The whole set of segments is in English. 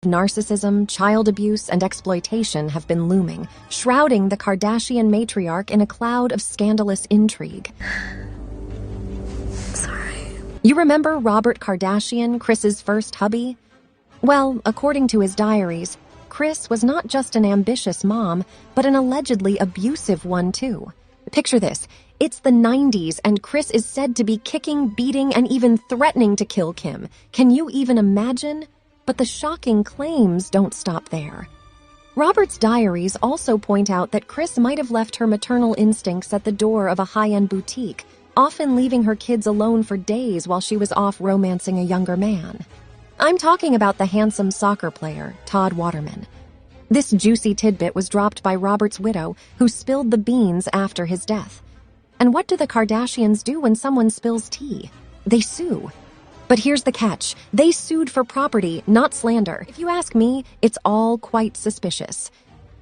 Narcissism, child abuse, and exploitation have been looming, shrouding the Kardashian matriarch in a cloud of scandalous intrigue. Sorry. You remember Robert Kardashian, Kris's first hubby? Well, according to his diaries, Kris was not just an ambitious mom, but an allegedly abusive one too. Picture this. It's the 90s, and Kris is said to be kicking, beating, and even threatening to kill Kim. Can you even imagine? But the shocking claims don't stop there. Robert's diaries also point out that Kris might have left her maternal instincts at the door of a high-end boutique, often leaving her kids alone for days while she was off romancing a younger man. I'm talking about the handsome soccer player, Todd Waterman. This juicy tidbit was dropped by Robert's widow, who spilled the beans after his death. And what do the Kardashians do when someone spills tea? They sue. But here's the catch. They sued for property, not slander. If you ask me, it's all quite suspicious.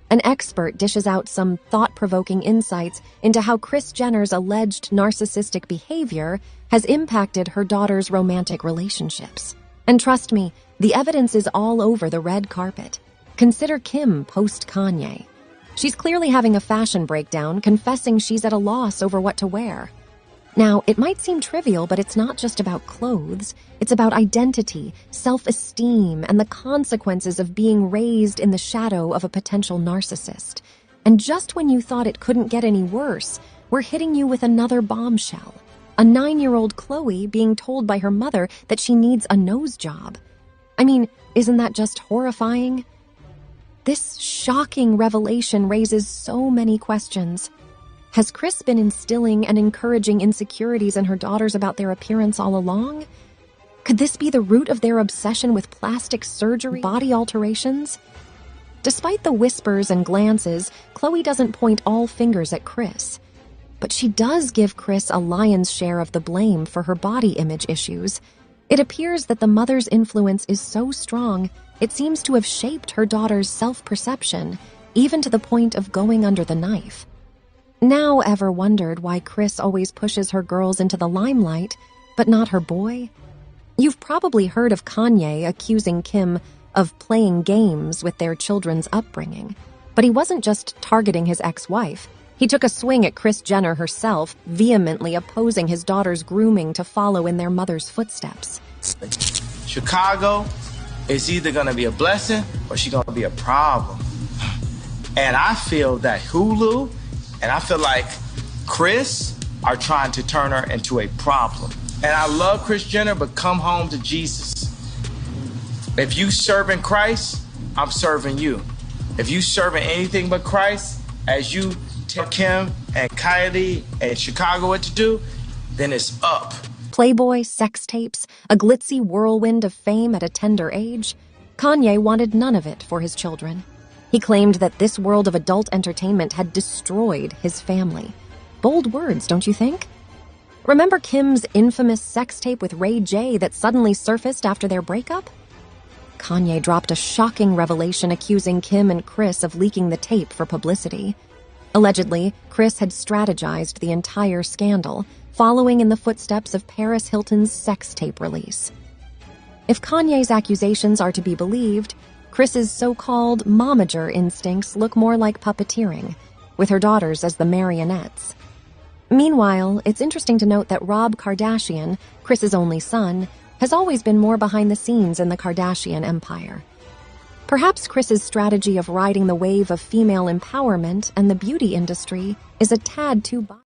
An expert dishes out some thought-provoking insights into how Kris Jenner's alleged narcissistic behavior has impacted her daughter's romantic relationships. And trust me, the evidence is all over the red carpet. Consider Kim post-Kanye. She's clearly having a fashion breakdown, confessing she's at a loss over what to wear. Now, it might seem trivial, but it's not just about clothes. It's about identity, self-esteem, and the consequences of being raised in the shadow of a potential narcissist. And just when you thought it couldn't get any worse, we're hitting you with another bombshell. A 9-year-old Chloe being told by her mother that she needs a nose job. I mean, isn't that just horrifying? This shocking revelation raises so many questions. Has Kris been instilling and encouraging insecurities in her daughters about their appearance all along? Could this be the root of their obsession with plastic surgery, body alterations? Despite the whispers and glances, Chloe doesn't point all fingers at Kris. But she does give Kris a lion's share of the blame for her body image issues. It appears that the mother's influence is so strong, it seems to have shaped her daughter's self-perception, even to the point of going under the knife. Now ever wondered why Kris always pushes her girls into the limelight, but not her boy? You've probably heard of Kanye accusing Kim of playing games with their children's upbringing. But he wasn't just targeting his ex-wife. He took a swing at Kris Jenner herself, vehemently opposing his daughter's grooming to follow in their mother's footsteps. Chicago is either going to be a blessing or she's going to be a problem. And I feel that Hulu and I feel like Kris are trying to turn her into a problem. And I love Kris Jenner, but come home to Jesus. If you serving Christ, I'm serving you. If you serving anything but Christ, as you tell Kim and Kylie and Chicago what to do, then it's up. Playboy, sex tapes, a glitzy whirlwind of fame at a tender age. Kanye wanted none of it for his children. He claimed that this world of adult entertainment had destroyed his family. Bold words, don't you think? Remember Kim's infamous sex tape with Ray J that suddenly surfaced after their breakup? Kanye dropped a shocking revelation accusing Kim and Kris of leaking the tape for publicity. Allegedly, Kris had strategized the entire scandal, following in the footsteps of Paris Hilton's sex tape release. If Kanye's accusations are to be believed, Kris's so-called momager instincts look more like puppeteering, with her daughters as the marionettes. Meanwhile, it's interesting to note that Rob Kardashian, Kris's only son, has always been more behind the scenes in the Kardashian empire. Perhaps Kris's strategy of riding the wave of female empowerment and the beauty industry is a tad too biased.